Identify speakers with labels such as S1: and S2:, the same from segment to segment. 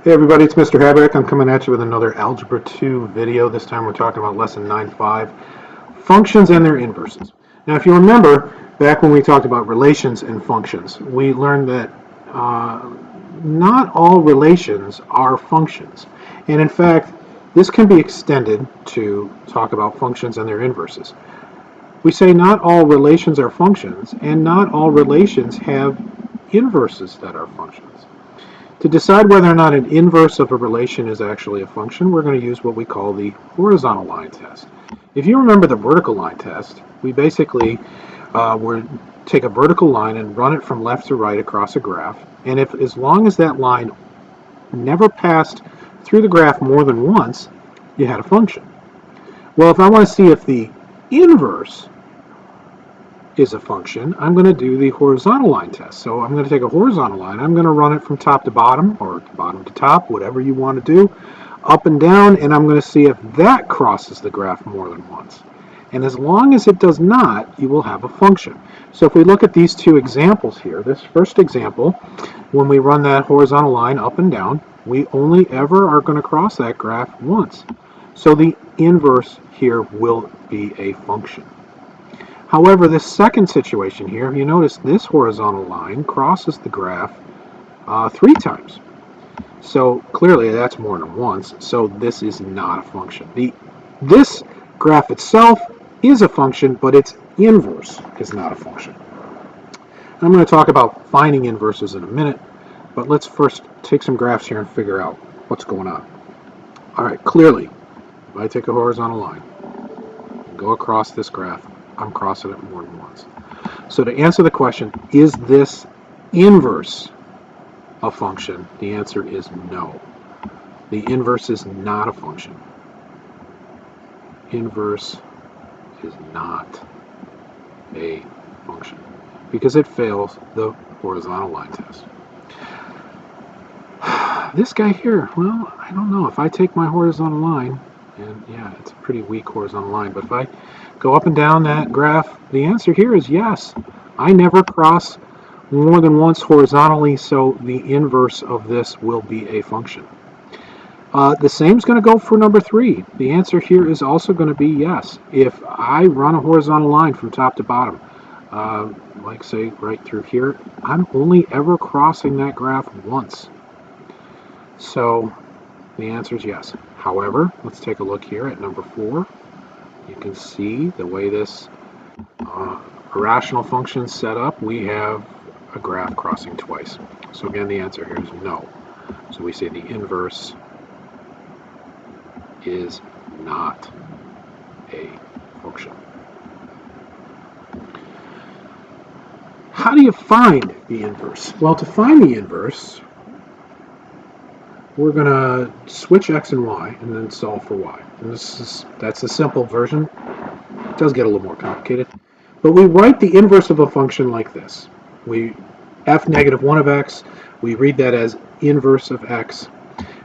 S1: Hey everybody, it's Mr. Habeck. I'm coming at you with another Algebra 2 video. This time we're talking about Lesson 9.5, functions and their inverses. Now if you remember, back when we talked about relations and functions, we learned that not all relations are functions. And in fact, this can be extended to talk about functions and their inverses. We say not all relations are functions, and not all relations have inverses that are functions. To decide whether or not an inverse of a relation is actually a function, we're going to use what we call the horizontal line test. If you remember the vertical line test, we basically would take a vertical line and run it from left to right across a graph, and if as long as that line never passed through the graph more than once, you had a function. Well, if I want to see if the inverse is a function, I'm going to do the horizontal line test. So I'm going to take a horizontal line, I'm going to run it from top to bottom, or bottom to top, whatever you want to do, up and down, and I'm going to see if that crosses the graph more than once. And as long as it does not, you will have a function. So if we look at these two examples here, this first example, when we run that horizontal line up and down, we only ever are going to cross that graph once. So the inverse here will be a function. However, this second situation here, you notice this horizontal line crosses the graph 3 times. So clearly that's more than once, so this is not a function. This graph itself is a function, but its inverse is not a function. I'm going to talk about finding inverses in a minute, but let's first take some graphs here and figure out what's going on. All right, clearly, if I take a horizontal line and go across this graph, I'm crossing it more than once. So to answer the question, is this inverse a function? The answer is no. The inverse is not a function. Inverse is not a function because it fails the horizontal line test. This guy here, well, I don't know. If I take my horizontal line, and yeah, it's a pretty weak horizontal line, but if I go up and down that graph, the answer here is yes. I never cross more than once horizontally, so the inverse of this will be a function. The same is going to go for number 3. The answer here is also going to be yes. If I run a horizontal line from top to bottom, like say right through here, I'm only ever crossing that graph once. So the answer is yes. However, let's take a look here at number 4. You can see the way this irrational function is set up, we have a graph crossing twice. So again, the answer here is no. So we say the inverse is not a function. How do you find the inverse? Well, to find the inverse, we're going to switch x and y and then solve for y. And that's the simple version. It does get a little more complicated. But we write the inverse of a function like this. F negative 1 of x, we read that as inverse of x.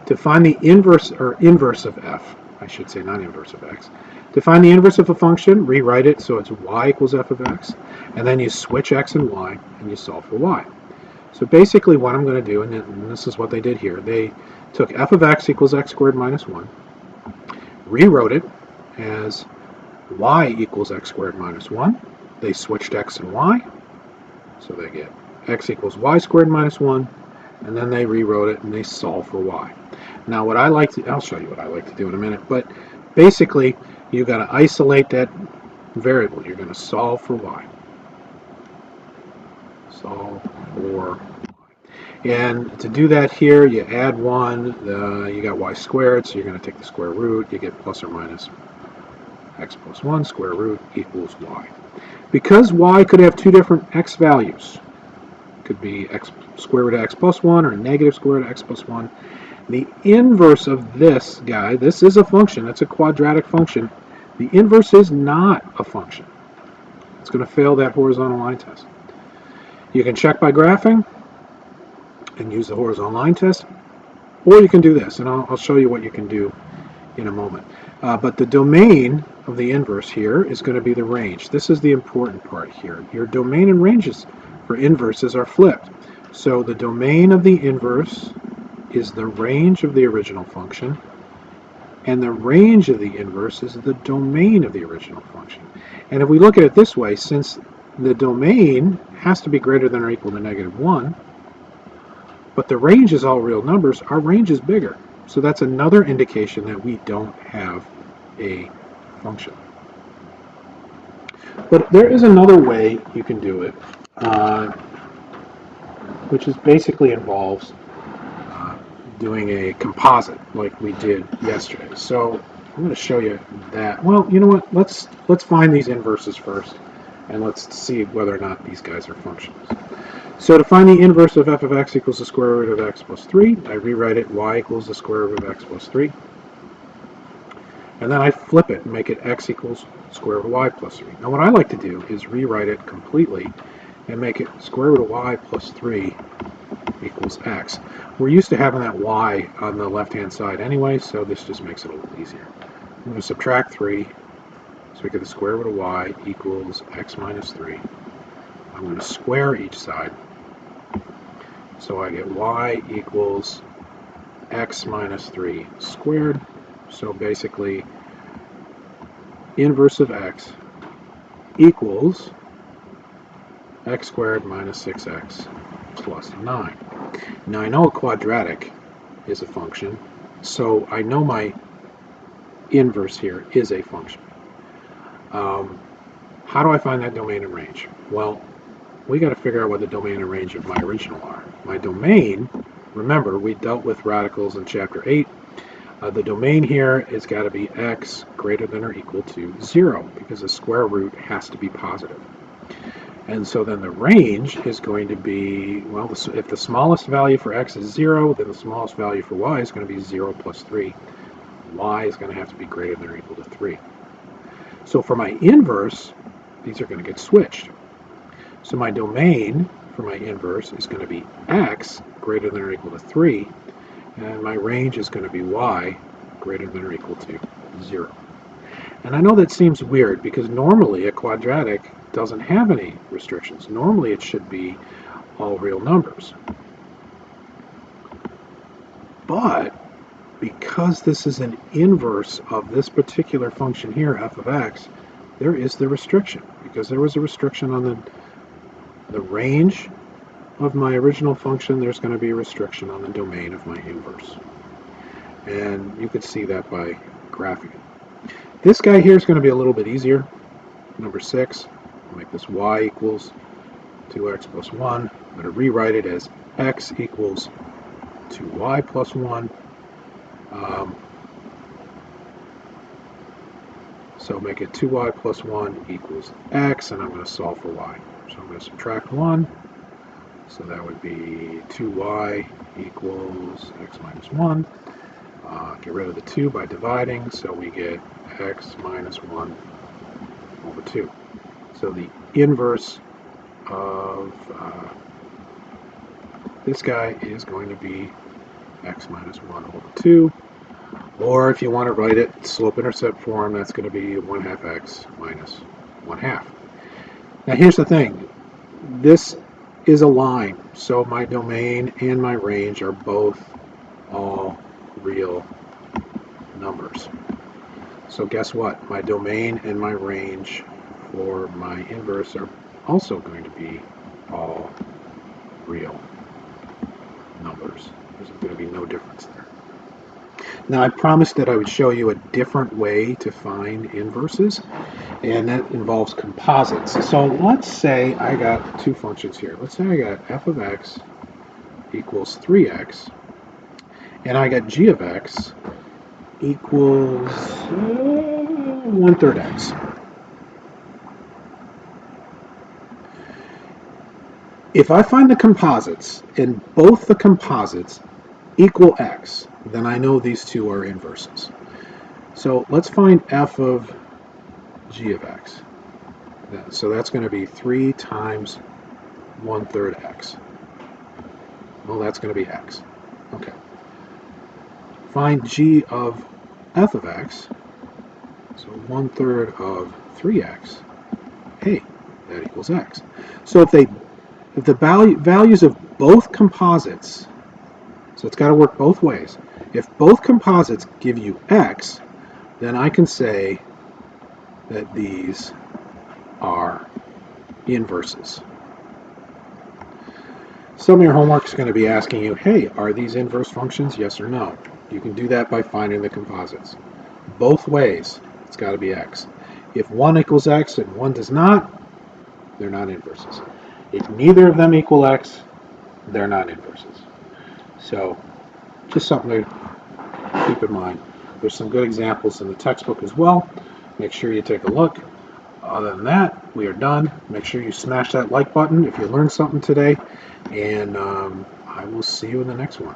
S1: To find the inverse of f, I should say not inverse of x. To find the inverse of a function, rewrite it so it's y equals f of x. And then you switch x and y and you solve for y. So basically what I'm going to do, and this is what they did here, they took f of x equals x squared minus 1, rewrote it as y equals x squared minus 1. They switched x and y, so they get x equals y squared minus 1, and then they rewrote it and they solve for y. Now what I'll show you what I like to do in a minute, but basically you've got to isolate that variable. You're going to solve for y. Solve for y. And to do that here, you add 1, you got y squared, so you're going to take the square root, you get plus or minus x plus 1 square root equals y. Because y could have 2 different x values, it could be x square root of x plus 1 or negative square root of x plus 1, the inverse of this guy, this is a function, it's a quadratic function, the inverse is not a function. It's going to fail that horizontal line test. You can check by graphing and use the horizontal line test, or you can do this, and I'll show you what you can do in a moment. But the domain of the inverse here is going to be the range. This is the important part here. Your domain and ranges for inverses are flipped. So the domain of the inverse is the range of the original function, and the range of the inverse is the domain of the original function. And if we look at it this way, since the domain has to be greater than or equal to -1, but the range is all real numbers, our range is bigger. So that's another indication that we don't have a function. But there is another way you can do it, which is basically involves doing a composite like we did yesterday. So I'm going to show you that. Well, you know what? Let's find these inverses first, and let's see whether or not these guys are functions. So to find the inverse of f of x equals the square root of x plus 3, I rewrite it y equals the square root of x plus 3. And then I flip it and make it x equals square root of y plus 3. Now what I like to do is rewrite it completely and make it square root of y plus 3 equals x. We're used to having that y on the left-hand side anyway, so this just makes it a little easier. I'm going to subtract 3, so we get the square root of y equals x minus 3. I'm going to square each side, so I get y equals x minus 3 squared. So basically, inverse of x equals x squared minus 6x plus 9. Now I know a quadratic is a function, so I know my inverse here is a function. How do I find that domain and range? Well, we got to figure out what the domain and range of my original are. My domain, remember, we dealt with radicals in chapter 8. The domain here has got to be x greater than or equal to 0, because the square root has to be positive. And so then the range is going to be, well, if the smallest value for x is 0, then the smallest value for y is going to be 0 plus 3. Y is going to have to be greater than or equal to 3. So for my inverse, these are going to get switched. So my domain for my inverse is going to be x greater than or equal to 3, and my range is going to be y greater than or equal to 0. And I know that seems weird, because normally a quadratic doesn't have any restrictions. Normally it should be all real numbers. But because this is an inverse of this particular function here, f of x, there is the restriction, because there was a restriction on the range of my original function. There's going to be a restriction on the domain of my inverse. And you could see that by graphing it. This guy here is going to be a little bit easier. Number 6, I'll make this y equals 2x plus 1. I'm going to rewrite it as x equals 2y plus 1. So make it 2y plus 1 equals x, and I'm going to solve for y. So I'm going to subtract 1. So that would be 2y equals x minus 1. Get rid of the 2 by dividing, so we get x minus 1 over 2. So the inverse of this guy is going to be x minus 1 over 2. Or if you want to write it slope-intercept form, that's going to be 1/2 x minus 1/2. Now here's the thing. This is a line, so my domain and my range are both all real numbers. So guess what? My domain and my range for my inverse are also going to be all real numbers. There's going to be no difference there. Now I promised that I would show you a different way to find inverses, and that involves composites. So let's say I got two functions here. Let's say I got f of x equals 3x, and I got g of x equals 1/3 x. If I find the composites, and both the composites equal x, then I know these two are inverses. So let's find f of g of x. So that's going to be 3 times 1/3 x. Well, that's going to be x. Okay. Find g of f of x. So 1/3 of 3x. Hey, that equals x. So if the values of both composites, So it's got to work both ways. If both composites give you x, then I can say that these are inverses. Some of your homework is going to be asking you, hey, are these inverse functions, yes or no? You can do that by finding the composites. Both ways, it's got to be x. If one equals x and one does not, they're not inverses. If neither of them equal x, they're not inverses. So just something to keep in mind. There's some good examples in the textbook as well. Make sure you take a look. Other than that, we are done. Make sure you smash that like button if you learned something today, and I will see you in the next one.